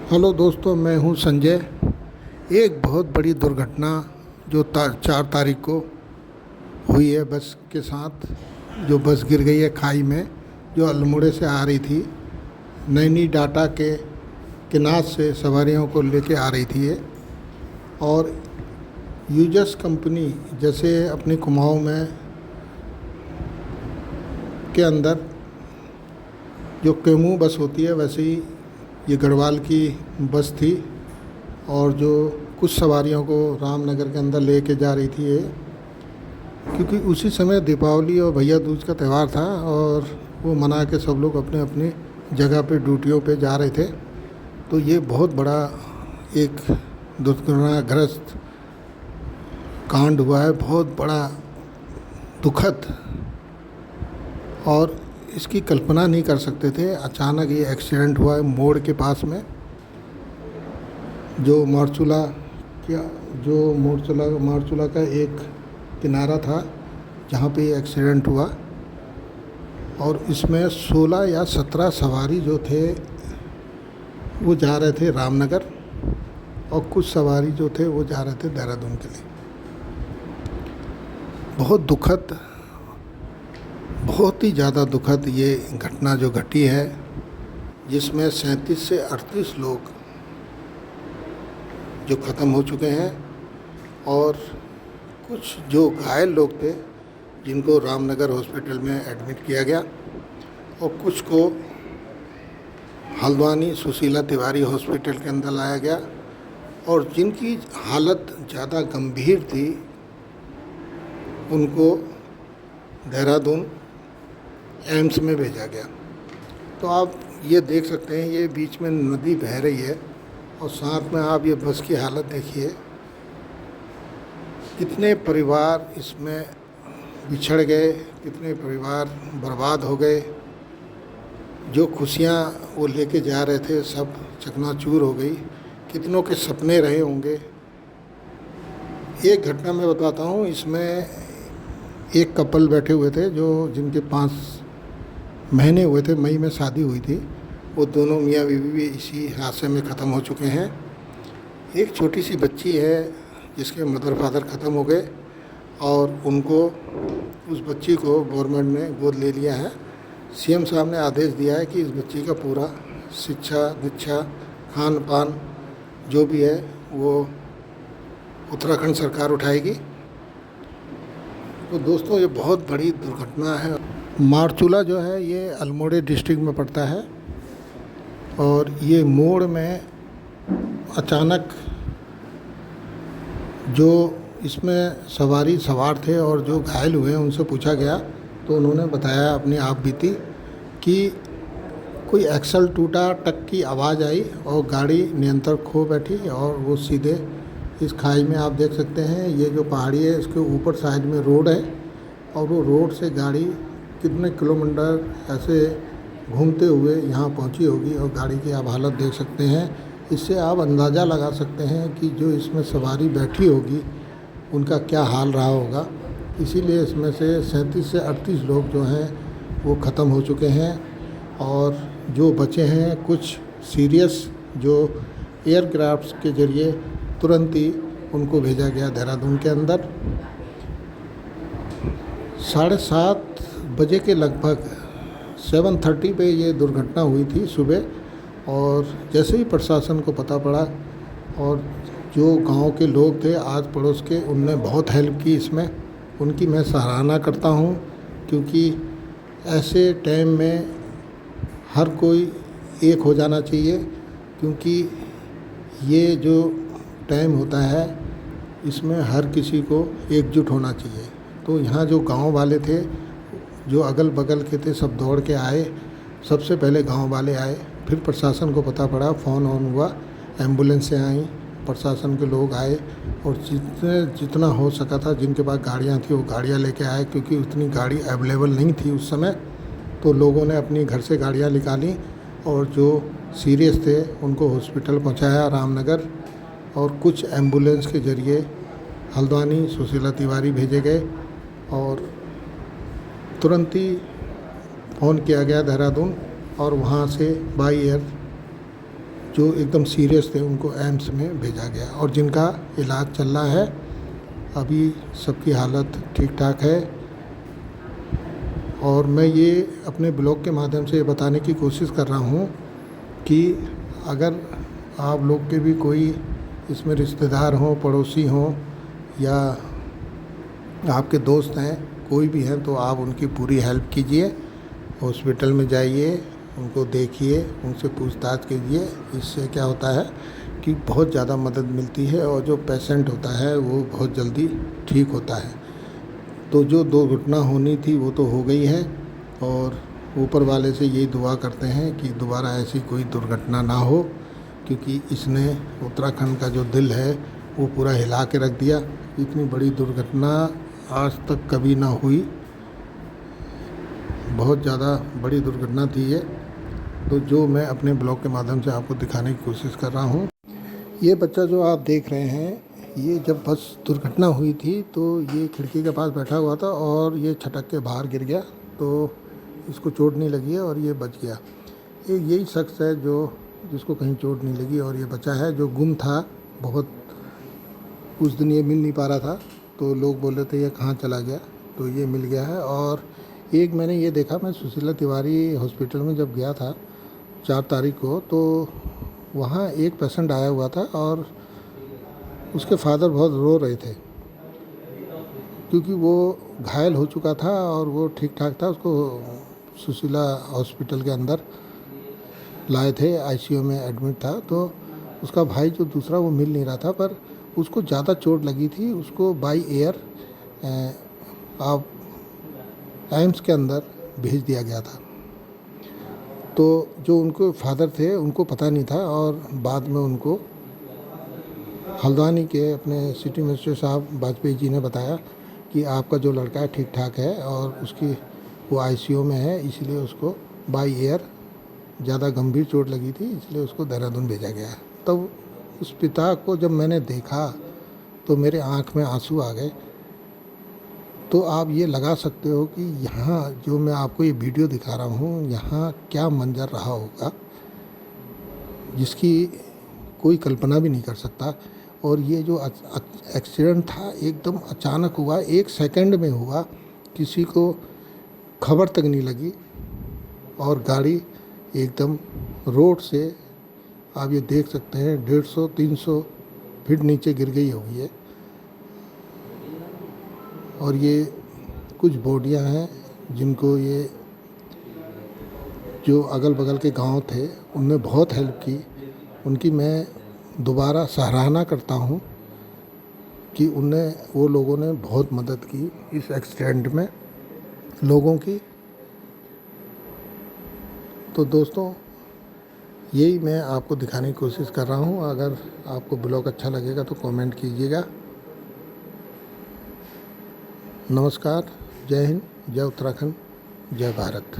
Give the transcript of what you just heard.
Hello दोस्तों, मैं हूं संजय। एक बहुत बड़ी दुर्घटना जो 4 तारीख को हुई है बस के साथ। जो बस गिर गई है खाई में, जो अल्मोड़े से आ रही थी। नैनी डाटा के किनार से सवारियों को लेके आ रही थी ये। और यूजस कंपनी जैसे अपनी कुमाऊं में के अंदर जो केमू बस होती है, वैसे ही ये गढ़वाल की बस थी। और जो कुछ सवारियों को रामनगर के अंदर लेके जा रही थी ये, क्योंकि उसी समय दीपावली और भैया दूज का त्यौहार था और वो मना के सब लोग अपने अपने जगह पे ड्यूटियों पे जा रहे थे। तो ये बहुत बड़ा एक दुर्घटनाग्रस्त कांड हुआ है, बहुत बड़ा दुखद। और इसकी कल्पना नहीं कर सकते थे। अचानक ये एक्सीडेंट हुआ है मोड़ के पास में, जो मारचूला का एक किनारा था जहाँ पे ये एक्सीडेंट हुआ। और इसमें 16 या 17 सवारी जो थे वो जा रहे थे रामनगर, और कुछ सवारी जो थे वो जा रहे थे देहरादून के लिए। बहुत दुखद, बहुत ही ज़्यादा दुखद ये घटना जो घटी है, जिसमें 37 से 38 लोग जो ख़त्म हो चुके हैं और कुछ जो घायल लोग थे जिनको रामनगर हॉस्पिटल में एडमिट किया गया, और कुछ को हल्द्वानी सुशीला तिवारी हॉस्पिटल के अंदर लाया गया। और जिनकी हालत ज़्यादा गंभीर थी उनको देहरादून एम्स में भेजा गया। तो आप ये देख सकते हैं, ये बीच में नदी बह रही है और साथ में आप ये बस की हालत देखिए। कितने परिवार इसमें बिछड़ गए, कितने परिवार बर्बाद हो गए। जो खुशियाँ वो लेके जा रहे थे सब चकनाचूर हो गई। कितनों के सपने रहे होंगे। एक घटना मैं बताता हूँ, इसमें एक कपल बैठे हुए थे जिनके 5 महीने हुए थे, मई में शादी हुई थी। वो दोनों मियाँ बीवी भी इसी हादसे में ख़त्म हो चुके हैं। एक छोटी सी बच्ची है जिसके मदर फादर ख़त्म हो गए, और उस बच्ची को गवर्नमेंट ने गोद ले लिया है। सीएम साहब ने आदेश दिया है कि इस बच्ची का पूरा शिक्षा दीक्षा खान पान जो भी है वो उत्तराखंड सरकार उठाएगी। तो दोस्तों, ये बहुत बड़ी दुर्घटना है। मारचूला जो है ये अल्मोड़े डिस्ट्रिक्ट में पड़ता है, और ये मोड़ में अचानक जो इसमें सवार थे और जो घायल हुए हैं उनसे पूछा गया तो उन्होंने बताया अपनी आप बीती कि कोई एक्सल टूटा, टक की आवाज़ आई और गाड़ी नियंत्रण खो बैठी और वो सीधे इस खाई में। आप देख सकते हैं ये जो पहाड़ी है इसके ऊपर साइड में रोड है, और वो रोड से गाड़ी कितने किलोमीटर ऐसे घूमते हुए यहाँ पहुँची होगी, और गाड़ी की आप हालत देख सकते हैं। इससे आप अंदाज़ा लगा सकते हैं कि जो इसमें सवारी बैठी होगी उनका क्या हाल रहा होगा। इसीलिए इसमें से 37 से 38 लोग जो हैं वो ख़त्म हो चुके हैं, और जो बचे हैं कुछ सीरियस, जो एयरक्राफ्ट के ज़रिए तुरंत ही उनको भेजा गया देहरादून के अंदर। 7:30 बजे के लगभग 7:30 पे ये दुर्घटना हुई थी सुबह। और जैसे ही प्रशासन को पता पड़ा, और जो गांव के लोग थे आस पड़ोस के, उनने बहुत हेल्प की इसमें। उनकी मैं सराहना करता हूं, क्योंकि ऐसे टाइम में हर कोई एक हो जाना चाहिए, क्योंकि ये जो टाइम होता है इसमें हर किसी को एकजुट होना चाहिए। तो यहाँ जो गांव वाले थे, जो अगल बगल के थे, सब दौड़ के आए। सबसे पहले गांव वाले आए, फिर प्रशासन को पता पड़ा, फ़ोन ऑन हुआ, एम्बुलेंस से आई, प्रशासन के लोग आए, और जितना हो सका था, जिनके पास गाड़ियाँ थी वो गाड़ियाँ लेके आए, क्योंकि उतनी गाड़ी अवेलेबल नहीं थी उस समय। तो लोगों ने अपनी घर से गाड़ियाँ निकाली, और जो सीरियस थे उनको हॉस्पिटल पहुँचाया रामनगर, और कुछ एम्बुलेंस के ज़रिए हल्द्वानी सुशीला तिवारी भेजे गए, और तुरंत ही फ़ोन किया गया देहरादून, और वहाँ से बाई एयर जो एकदम सीरियस थे उनको एम्स में भेजा गया और जिनका इलाज चल रहा है। अभी सबकी हालत ठीक ठाक है। और मैं ये अपने ब्लॉग के माध्यम से ये बताने की कोशिश कर रहा हूँ कि अगर आप लोग के भी कोई इसमें रिश्तेदार हों, पड़ोसी हों या आपके दोस्त हैं, कोई भी हैं, तो आप उनकी पूरी हेल्प कीजिए। हॉस्पिटल में जाइए, उनको देखिए, उनसे पूछताछ कीजिए। इससे क्या होता है कि बहुत ज़्यादा मदद मिलती है और जो पेशेंट होता है वो बहुत जल्दी ठीक होता है। तो जो दुर्घटना होनी थी वो तो हो गई है और ऊपर वाले से यही दुआ करते हैं कि दोबारा ऐसी कोई दुर्घटना ना हो, क्योंकि इसने उत्तराखंड का जो दिल है वो पूरा हिला के रख दिया। इतनी बड़ी दुर्घटना आज तक कभी ना हुई, बहुत ज़्यादा बड़ी दुर्घटना थी ये। तो जो मैं अपने ब्लॉग के माध्यम से आपको दिखाने की कोशिश कर रहा हूँ। ये बच्चा जो आप देख रहे हैं, ये जब बस दुर्घटना हुई थी तो ये खिड़की के पास बैठा हुआ था और ये छटक के बाहर गिर गया, तो इसको चोट नहीं लगी है और ये बच गया। ये यही शख्स है जिसको कहीं चोट नहीं लगी और ये बच्चा है जो गुम था। बहुत उस दिन ये मिल नहीं पा रहा था, तो लोग बोल रहे थे ये कहाँ चला गया, तो ये मिल गया है। और एक मैंने ये देखा, मैं सुशीला तिवारी हॉस्पिटल में जब गया था 4 तारीख को, तो वहाँ एक पेशेंट आया हुआ था और उसके फादर बहुत रो रहे थे क्योंकि वो घायल हो चुका था और वो ठीक ठाक था। उसको सुशीला हॉस्पिटल के अंदर लाए थे, आईसीयू में एडमिट था। तो उसका भाई जो दूसरा वो मिल नहीं रहा था, पर उसको ज़्यादा चोट लगी थी। उसको बाई एयर आप एम्स के अंदर भेज दिया गया था। तो जो उनको फादर थे उनको पता नहीं था और बाद में उनको हल्द्वानी के अपने सिटी मजिस्ट्रेट साहब वाजपेयी जी ने बताया कि आपका जो लड़का है ठीक ठाक है और उसकी वो आईसीयू में है, इसलिए उसको बाई एयर ज़्यादा गंभीर चोट लगी थी, इसलिए उसको देहरादून भेजा गया। तब उस पिता को जब मैंने देखा तो मेरे आँख में आंसू आ गए। तो आप ये लगा सकते हो कि यहाँ जो मैं आपको ये वीडियो दिखा रहा हूँ, यहाँ क्या मंजर रहा होगा जिसकी कोई कल्पना भी नहीं कर सकता। और ये जो एक्सीडेंट था एकदम अचानक हुआ, 1 सेकंड में हुआ, किसी को खबर तक नहीं लगी और गाड़ी एकदम रोड से आप ये देख सकते हैं 150-300 फीट नीचे गिर गई होगी है। और ये कुछ बॉडियां हैं जिनको ये जो अगल बगल के गांव थे उनने बहुत हेल्प की। उनकी मैं दोबारा सराहना करता हूं कि वो लोगों ने बहुत मदद की इस एक्सीडेंट में लोगों की। तो दोस्तों, यही मैं आपको दिखाने की कोशिश कर रहा हूं। अगर आपको ब्लॉग अच्छा लगेगा तो कमेंट कीजिएगा। नमस्कार, जय हिंद, जय उत्तराखंड, जय भारत।